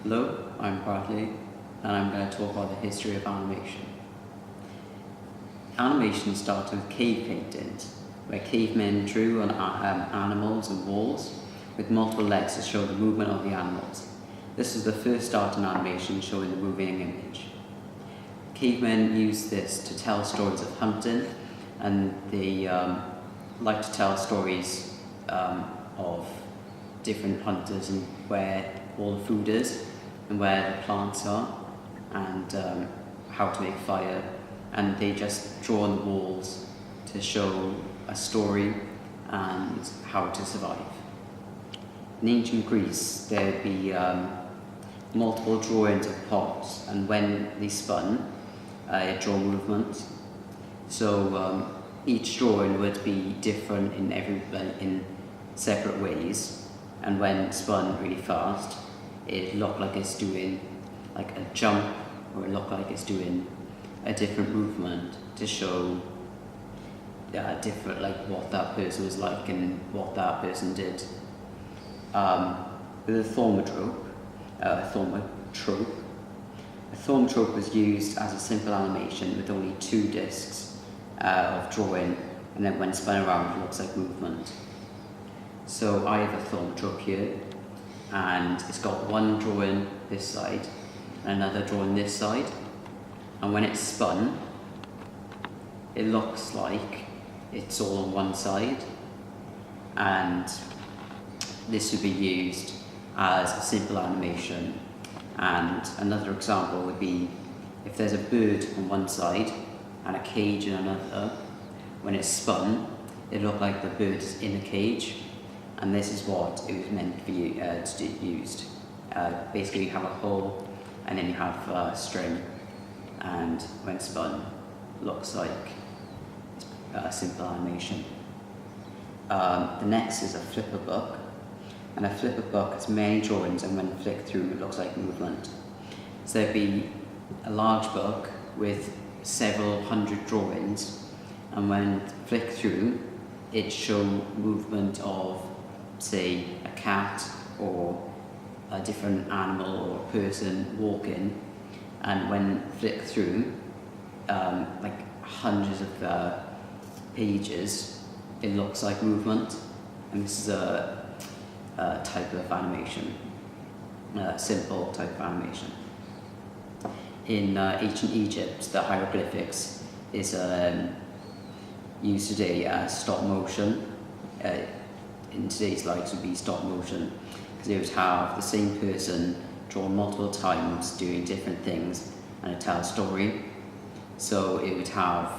Hello, I'm Bradley, and I'm going to talk about the history of animation. Animation started with cave paintings, where cavemen drew on animals and walls with multiple legs to show the movement of the animals. This was the first art in animation showing the moving image. Cavemen used this to tell stories of hunting, and they like to tell stories of different hunters and where all the food is and where the plants are, and how to make fire, and they just draw on the walls to show a story and how to survive. In ancient Greece, there'd be multiple drawings of pots, and when they spun, it draw movement. So each drawing would be different in separate ways, and when spun really fast, it looked like it's doing like a jump, or it looked like it's doing a different movement to show different, like what that person was like and what that person did. With a thaumatrope, a thaumatrope was used as a simple animation with only 2 discs of drawing, and then when spun around it looks like movement. So I have a thaumatrope here, and it's got one drawing this side and another drawing this side, and when it's spun it looks like it's all on one side, and this would be used as a simple animation. And another example would be if there's a bird on one side and a cage in another, when it's spun it looked like the bird is in a cage, and this is what it was meant to be used. Basically you have a hole and then you have a string, and when spun looks like a simple animation. The next is a flipper book, and a flipper book has many drawings, and when flicked through it looks like movement. So there'd be a large book with several hundred drawings, and when flicked through it show movement of, say, a cat or a different animal or a person walking, and when flicked through like hundreds of pages, it looks like movement. And this is a type of animation, simple type of animation. In ancient Egypt, the hieroglyphics is used today as stop motion. In today's light would be stop motion, because it would have the same person drawn multiple times doing different things and it tells a story. So it would have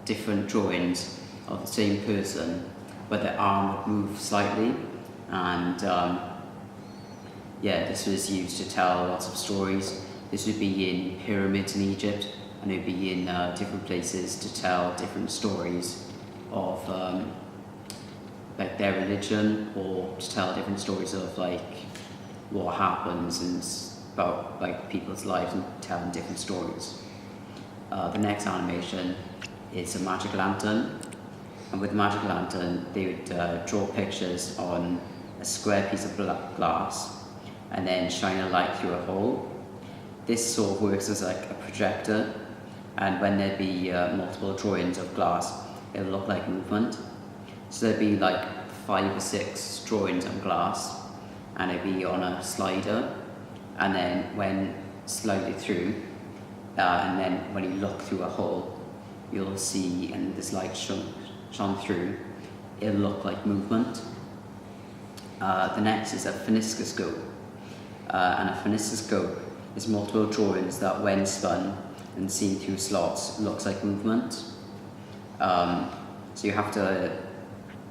different drawings of the same person, but their arm would move slightly, and this was used to tell lots of stories. This would be in pyramids in Egypt, and it would be in different places to tell different stories of like their religion, or to tell different stories of like what happens and about like people's lives, and telling different stories. The next animation is a magic lantern, and with the magic lantern they would draw pictures on a square piece of glass and then shine a light through a hole. This sort of works as like a projector, and when there'd be multiple drawings of glass, it'll look like movement. So there'd be like 5 or 6 drawings on glass, and it'd be on a slider, and then when slided through, and then when you look through a hole, you'll see, and this light shone through, it'll look like movement. The next is a phoniscoscope, and a phoniscoscope is multiple drawings that when spun and seen through slots looks like movement. So you have to,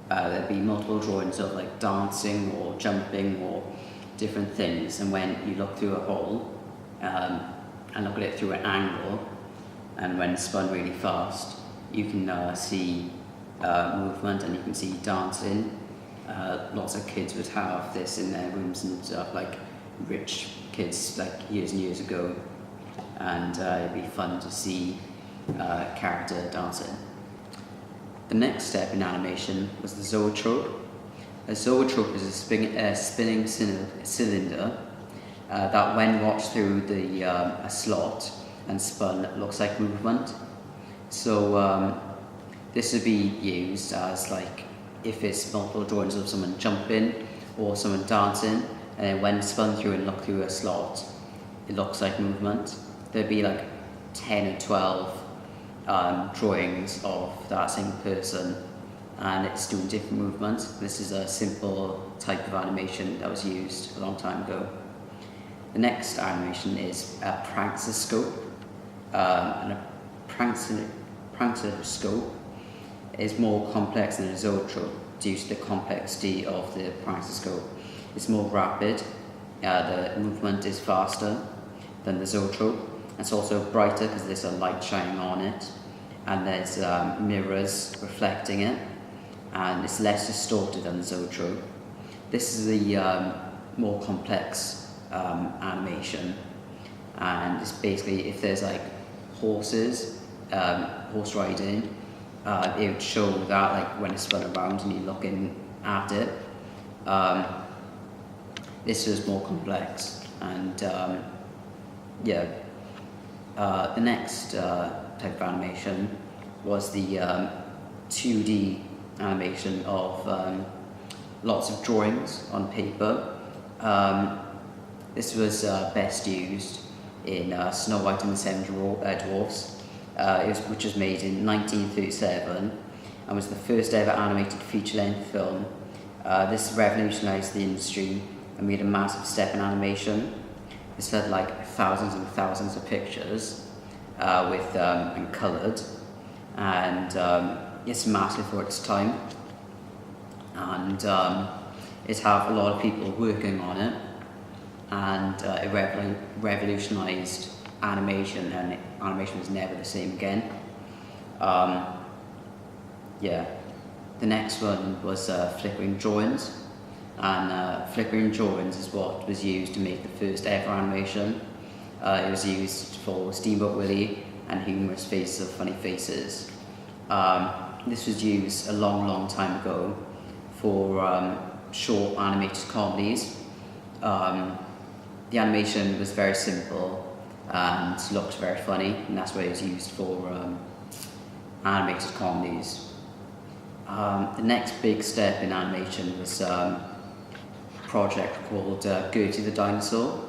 there'd be multiple drawings of like dancing or jumping or different things, and when you look through a hole and look at it through an angle, and when spun really fast, you can see movement, and you can see dancing. Lots of kids would have this in their rooms and stuff, like rich kids like years and years ago, and it'd be fun to see a character dancing. The next step in animation was the zoetrope. A zoetrope is a spinning cylinder that when watched through a slot and spun looks like movement. So this would be used as like if it's multiple drawings of someone jumping or someone dancing, and then when spun through and looked through a slot, it looks like movement. There'd be like 10 or 12 drawings of that same person, and it's doing different movements. This is a simple type of animation that was used a long time ago. The next animation is a prankstoscope. And a prankstoscope is more complex than a zoetrope due to the complexity of the prankstoscope. It's more rapid, the movement is faster than the zoetrope. It's also brighter because there's a light shining on it, and there's mirrors reflecting it, and it's less distorted than the zoetrope. This is the more complex animation, and it's basically if there's like horses, horse riding, it would show that like when it's spun around and you're looking at it. This is more complex, and yeah. The next type of animation was the 2D animation of lots of drawings on paper. This was best used in Snow White and the Seven Dwarfs, which was made in 1937 and was the first ever animated feature-length film. This revolutionised the industry and made a massive step in animation. This had like thousands and thousands of pictures and coloured, and it's massive for its time, and it had a lot of people working on it, and it revolutionised animation, and animation was never the same again. Yeah. The next one was flickering drawings. And flickering drawings is what was used to make the first ever animation. It was used for Steamboat Willie and Humorous Faces of Funny Faces. This was used a long time ago for short animated comedies. The animation was very simple and looked very funny, and that's what it was used for animated comedies. The next big step in animation was project called Gertie the Dinosaur.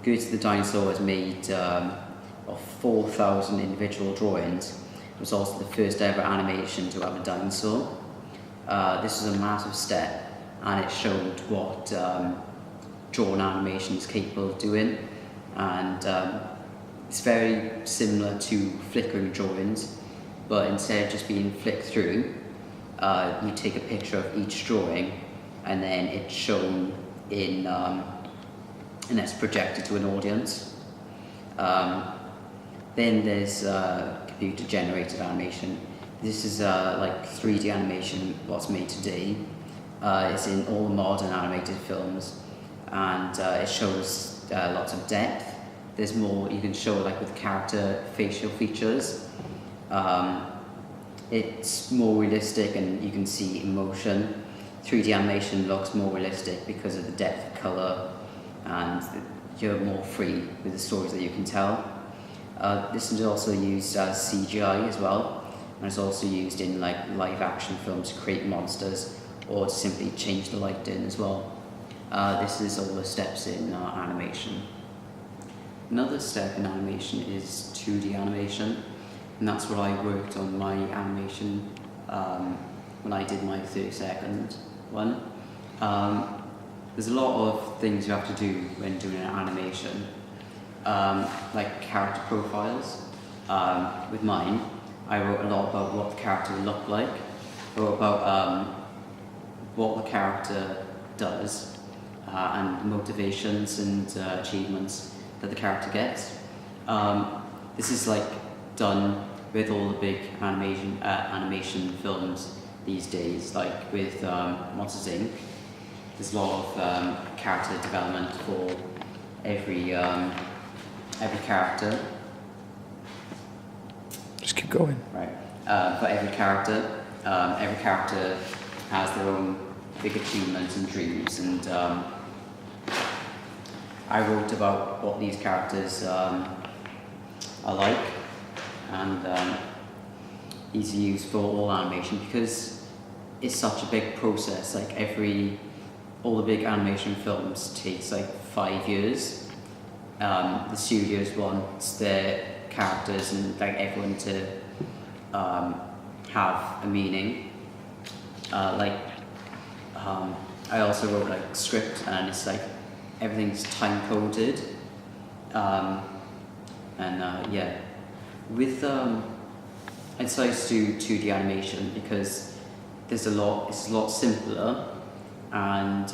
Gertie the Dinosaur was made of 4,000 individual drawings. It was also the first ever animation to have a dinosaur. This was a massive step, and it showed what drawn animation is capable of doing, and it's very similar to flickering drawings, but instead of just being flicked through, you take a picture of each drawing, and then it's shown in, and it's projected to an audience. Then there's computer-generated animation. This is like 3D animation, what's made today. It's in all modern animated films, and it shows lots of depth. There's more you can show, like with character facial features. It's more realistic, and you can see emotion. 3D animation looks more realistic because of the depth of colour, and you're more free with the stories that you can tell. This is also used as CGI as well, and it's also used in like live action films to create monsters or to simply change the lighting as well. This is all the steps in animation. Another step in animation is 2D animation, and that's what I worked on my animation when I did my 30-second one. There's a lot of things you have to do when doing an animation, like character profiles. With mine, I wrote a lot about what the character would look like, I wrote about what the character does, and motivations and achievements that the character gets. This is like done with all the big animation films these days, like with Monsters Inc. There's a lot of character development for every character. Just keep going. Right. For every character has their own big achievements and dreams, and I wrote about what these characters are like, and easy use for all animation because it's such a big process. Like all the big animation films takes like 5 years. The studios want their characters and like everyone to have a meaning. I also wrote like script, and it's like everything's time coded. Yeah, with I decided to do 2D animation because it's a lot simpler, and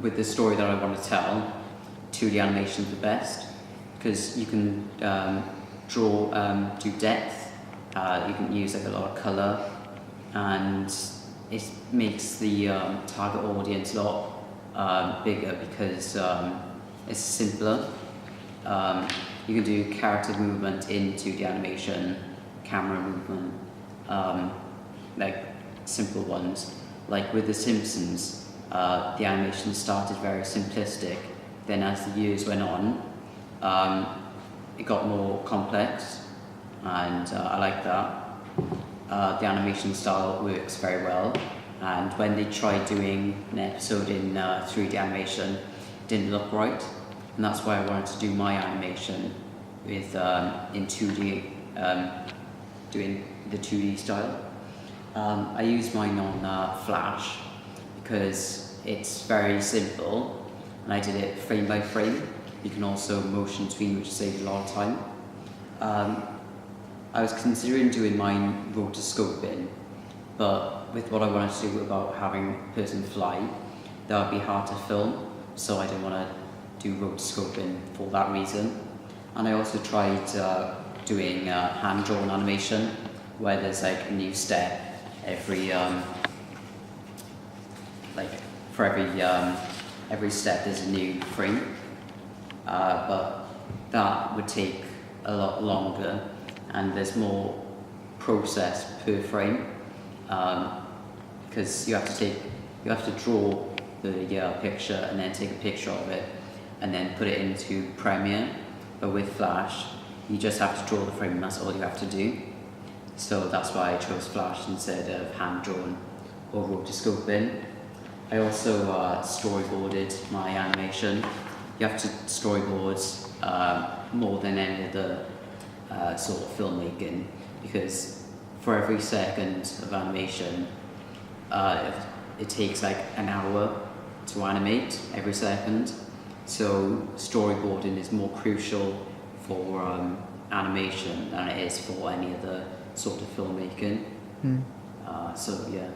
with the story that I want to tell, 2D animation is the best because you can do depth. You can use like a lot of color, and it makes the target audience a lot bigger because it's simpler. You can do character movement in 2D animation, camera movement, like simple ones. Like with The Simpsons, the animation started very simplistic. Then as the years went on, it got more complex, and I like that. The animation style works very well, and when they tried doing an episode in 3D animation, it didn't look right, and that's why I wanted to do my animation with in 2D, doing the 2D style. I use mine on Flash because it's very simple, and I did it frame by frame. You can also motion between, which saves a lot of time. I was considering doing mine rotoscoping, but with what I wanted to do about having a person fly, that would be hard to film, so I didn't want to do rotoscoping for that reason. And I also tried doing hand-drawn animation, where there's like a new step every every step there's a new frame, but that would take a lot longer, and there's more process per frame, because you have to draw the picture and then take a picture of it and then put it into Premiere. But with Flash, you just have to draw the frame, and that's all you have to do. So that's why I chose Flash instead of hand-drawn or rotoscoping. I also storyboarded my animation. You have to storyboard more than any other sort of filmmaking, because for every second of animation, it takes like an hour to animate every second. So storyboarding is more crucial for animation than it is for any other sort of filmmaking. So yeah.